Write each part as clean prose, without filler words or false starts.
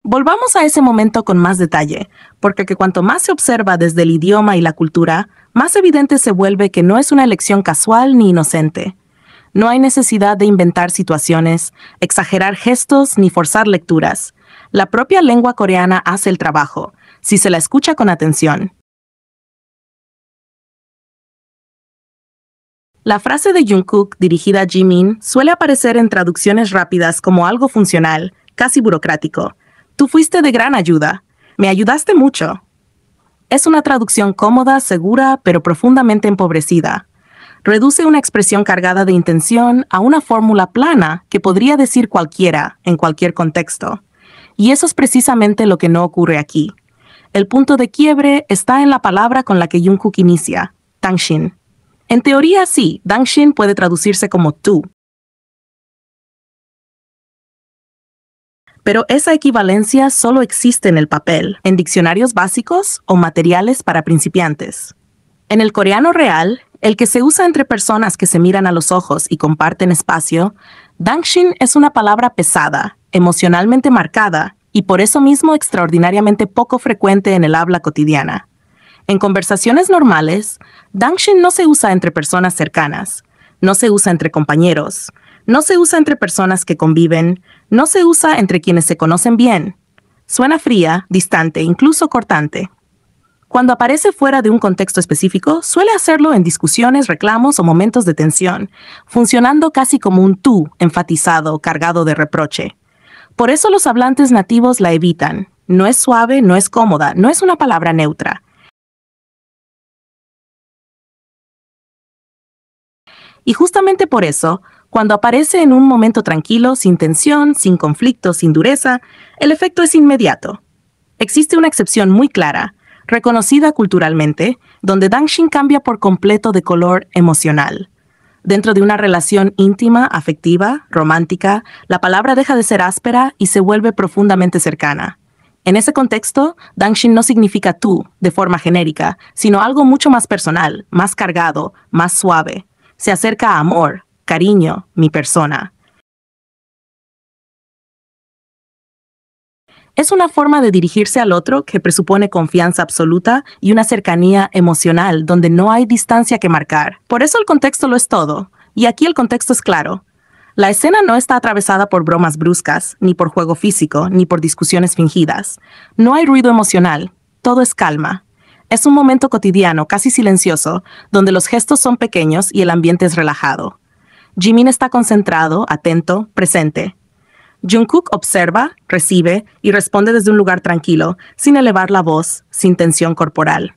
Volvamos a ese momento con más detalle, porque cuanto más se observa desde el idioma y la cultura, más evidente se vuelve que no es una elección casual ni inocente. No hay necesidad de inventar situaciones, exagerar gestos ni forzar lecturas. La propia lengua coreana hace el trabajo, si se la escucha con atención. La frase de Jungkook dirigida a Jimin suele aparecer en traducciones rápidas como algo funcional, casi burocrático. Tú fuiste de gran ayuda. Me ayudaste mucho. Es una traducción cómoda, segura, pero profundamente empobrecida. Reduce una expresión cargada de intención a una fórmula plana que podría decir cualquiera, en cualquier contexto. Y eso es precisamente lo que no ocurre aquí. El punto de quiebre está en la palabra con la que Jungkook inicia, Dangshin. En teoría sí, Dangshin puede traducirse como tú. Pero esa equivalencia solo existe en el papel, en diccionarios básicos o materiales para principiantes. En el coreano real, el que se usa entre personas que se miran a los ojos y comparten espacio, Dangshin es una palabra pesada, emocionalmente marcada y por eso mismo extraordinariamente poco frecuente en el habla cotidiana. En conversaciones normales, Dangshin no se usa entre personas cercanas, no se usa entre compañeros, no se usa entre personas que conviven, no se usa entre quienes se conocen bien. Suena fría, distante, incluso cortante. Cuando aparece fuera de un contexto específico, suele hacerlo en discusiones, reclamos o momentos de tensión, funcionando casi como un tú enfatizado, cargado de reproche. Por eso los hablantes nativos la evitan. No es suave, no es cómoda, no es una palabra neutra. Y justamente por eso, cuando aparece en un momento tranquilo, sin tensión, sin conflicto, sin dureza, el efecto es inmediato. Existe una excepción muy clara, reconocida culturalmente, donde Dangshin cambia por completo de color emocional. Dentro de una relación íntima, afectiva, romántica, la palabra deja de ser áspera y se vuelve profundamente cercana. En ese contexto, Dangshin no significa tú, de forma genérica, sino algo mucho más personal, más cargado, más suave. Se acerca a amor, cariño, mi persona. Es una forma de dirigirse al otro que presupone confianza absoluta y una cercanía emocional donde no hay distancia que marcar. Por eso el contexto lo es todo, y aquí el contexto es claro. La escena no está atravesada por bromas bruscas, ni por juego físico, ni por discusiones fingidas. No hay ruido emocional, todo es calma. Es un momento cotidiano, casi silencioso, donde los gestos son pequeños y el ambiente es relajado. Jimin está concentrado, atento, presente. Jungkook observa, recibe y responde desde un lugar tranquilo, sin elevar la voz, sin tensión corporal.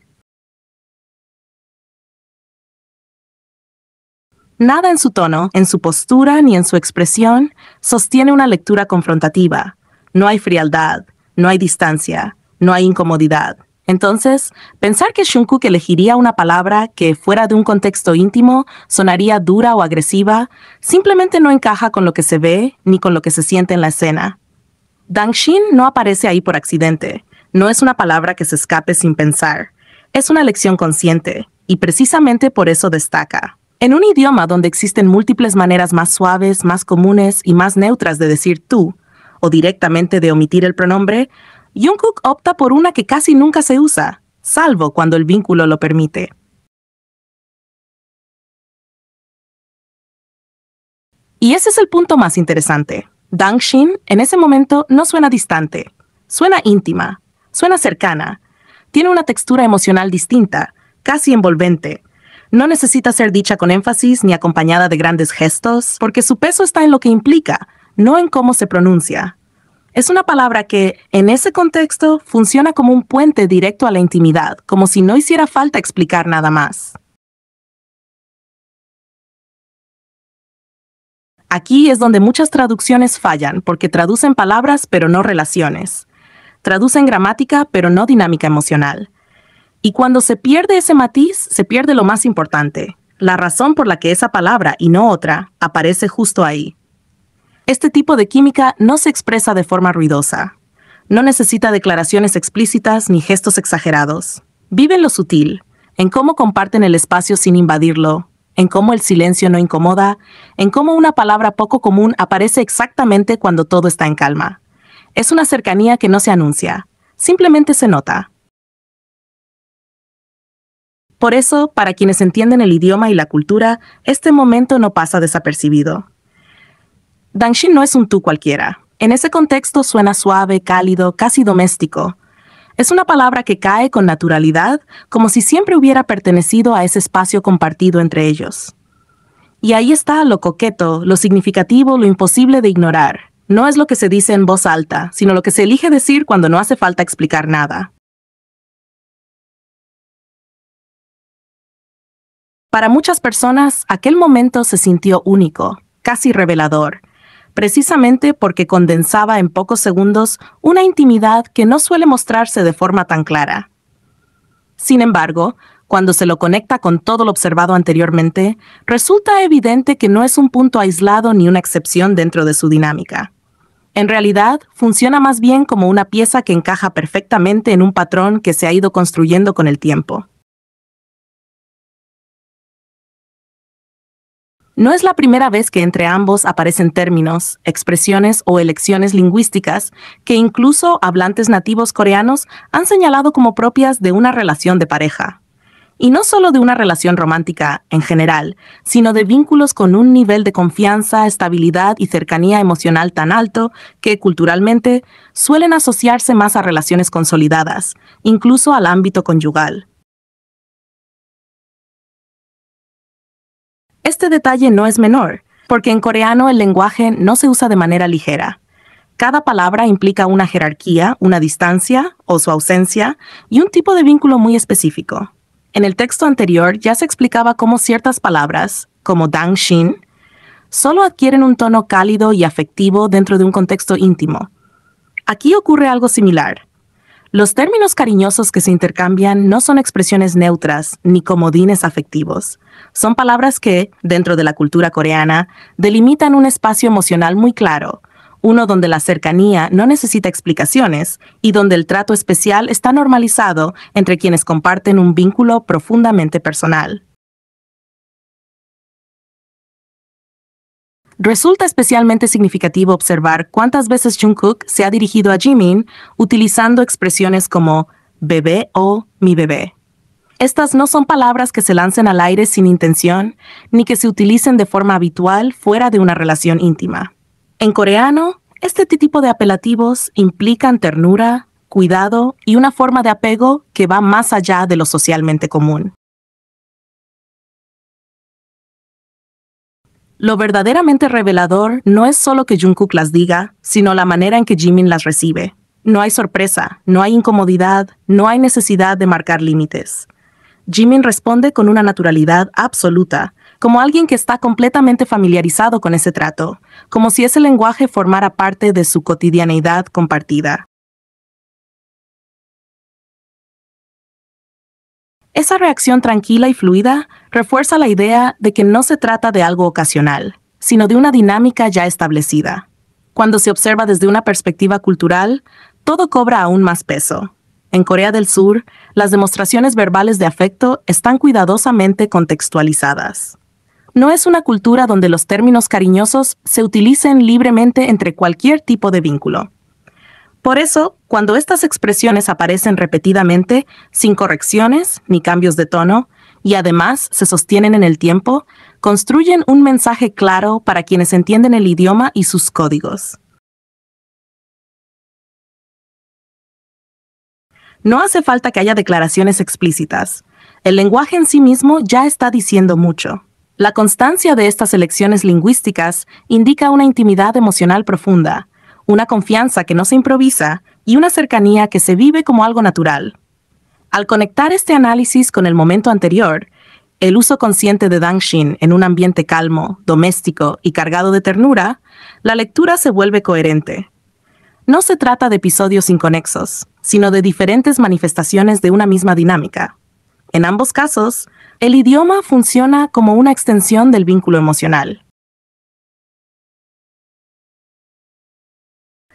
Nada en su tono, en su postura ni en su expresión sostiene una lectura confrontativa. No hay frialdad, no hay distancia, no hay incomodidad. Entonces, pensar que Jungkook elegiría una palabra que, fuera de un contexto íntimo, sonaría dura o agresiva, simplemente no encaja con lo que se ve ni con lo que se siente en la escena. Dangshin no aparece ahí por accidente. No es una palabra que se escape sin pensar. Es una elección consciente, y precisamente por eso destaca. En un idioma donde existen múltiples maneras más suaves, más comunes y más neutras de decir tú, o directamente de omitir el pronombre, Jungkook opta por una que casi nunca se usa, salvo cuando el vínculo lo permite. Y ese es el punto más interesante. Dangshin, en ese momento, no suena distante. Suena íntima, suena cercana. Tiene una textura emocional distinta, casi envolvente. No necesita ser dicha con énfasis ni acompañada de grandes gestos, porque su peso está en lo que implica, no en cómo se pronuncia. Es una palabra que, en ese contexto, funciona como un puente directo a la intimidad, como si no hiciera falta explicar nada más. Aquí es donde muchas traducciones fallan, porque traducen palabras pero no relaciones. Traducen gramática pero no dinámica emocional. Y cuando se pierde ese matiz, se pierde lo más importante, la razón por la que esa palabra, y no otra, aparece justo ahí. Este tipo de química no se expresa de forma ruidosa. No necesita declaraciones explícitas ni gestos exagerados. Vive en lo sutil, en cómo comparten el espacio sin invadirlo, en cómo el silencio no incomoda, en cómo una palabra poco común aparece exactamente cuando todo está en calma. Es una cercanía que no se anuncia, simplemente se nota. Por eso, para quienes entienden el idioma y la cultura, este momento no pasa desapercibido. Dangshin no es un tú cualquiera. En ese contexto suena suave, cálido, casi doméstico. Es una palabra que cae con naturalidad, como si siempre hubiera pertenecido a ese espacio compartido entre ellos. Y ahí está lo coqueto, lo significativo, lo imposible de ignorar. No es lo que se dice en voz alta, sino lo que se elige decir cuando no hace falta explicar nada. Para muchas personas, aquel momento se sintió único, casi revelador, precisamente porque condensaba en pocos segundos una intimidad que no suele mostrarse de forma tan clara. Sin embargo, cuando se lo conecta con todo lo observado anteriormente, resulta evidente que no es un punto aislado ni una excepción dentro de su dinámica. En realidad, funciona más bien como una pieza que encaja perfectamente en un patrón que se ha ido construyendo con el tiempo. No es la primera vez que entre ambos aparecen términos, expresiones o elecciones lingüísticas que incluso hablantes nativos coreanos han señalado como propias de una relación de pareja. Y no solo de una relación romántica en general, sino de vínculos con un nivel de confianza, estabilidad y cercanía emocional tan alto que, culturalmente, suelen asociarse más a relaciones consolidadas, incluso al ámbito conyugal. Este detalle no es menor, porque en coreano el lenguaje no se usa de manera ligera. Cada palabra implica una jerarquía, una distancia o su ausencia y un tipo de vínculo muy específico. En el texto anterior ya se explicaba cómo ciertas palabras, como dangshin, solo adquieren un tono cálido y afectivo dentro de un contexto íntimo. Aquí ocurre algo similar. Los términos cariñosos que se intercambian no son expresiones neutras ni comodines afectivos. Son palabras que, dentro de la cultura coreana, delimitan un espacio emocional muy claro, uno donde la cercanía no necesita explicaciones y donde el trato especial está normalizado entre quienes comparten un vínculo profundamente personal. Resulta especialmente significativo observar cuántas veces Jungkook se ha dirigido a Jimin utilizando expresiones como bebé o mi bebé. Estas no son palabras que se lancen al aire sin intención, ni que se utilicen de forma habitual fuera de una relación íntima. En coreano, este tipo de apelativos implican ternura, cuidado y una forma de apego que va más allá de lo socialmente común. Lo verdaderamente revelador no es solo que Jungkook las diga, sino la manera en que Jimin las recibe. No hay sorpresa, no hay incomodidad, no hay necesidad de marcar límites. Jimin responde con una naturalidad absoluta, como alguien que está completamente familiarizado con ese trato, como si ese lenguaje formara parte de su cotidianeidad compartida. Esa reacción tranquila y fluida refuerza la idea de que no se trata de algo ocasional, sino de una dinámica ya establecida. Cuando se observa desde una perspectiva cultural, todo cobra aún más peso. En Corea del Sur, las demostraciones verbales de afecto están cuidadosamente contextualizadas. No es una cultura donde los términos cariñosos se utilicen libremente entre cualquier tipo de vínculo. Por eso, cuando estas expresiones aparecen repetidamente, sin correcciones ni cambios de tono, y además se sostienen en el tiempo, construyen un mensaje claro para quienes entienden el idioma y sus códigos. No hace falta que haya declaraciones explícitas. El lenguaje en sí mismo ya está diciendo mucho. La constancia de estas elecciones lingüísticas indica una intimidad emocional profunda, una confianza que no se improvisa y una cercanía que se vive como algo natural. Al conectar este análisis con el momento anterior, el uso consciente de dangshin en un ambiente calmo, doméstico y cargado de ternura, la lectura se vuelve coherente. No se trata de episodios inconexos, sino de diferentes manifestaciones de una misma dinámica. En ambos casos, el idioma funciona como una extensión del vínculo emocional.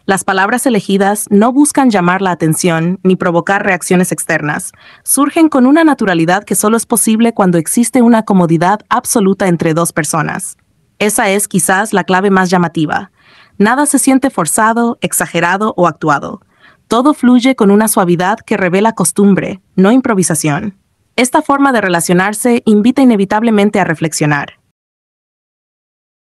Las palabras elegidas no buscan llamar la atención ni provocar reacciones externas. Surgen con una naturalidad que solo es posible cuando existe una comodidad absoluta entre dos personas. Esa es quizás la clave más llamativa. Nada se siente forzado, exagerado o actuado. Todo fluye con una suavidad que revela costumbre, no improvisación. Esta forma de relacionarse invita inevitablemente a reflexionar.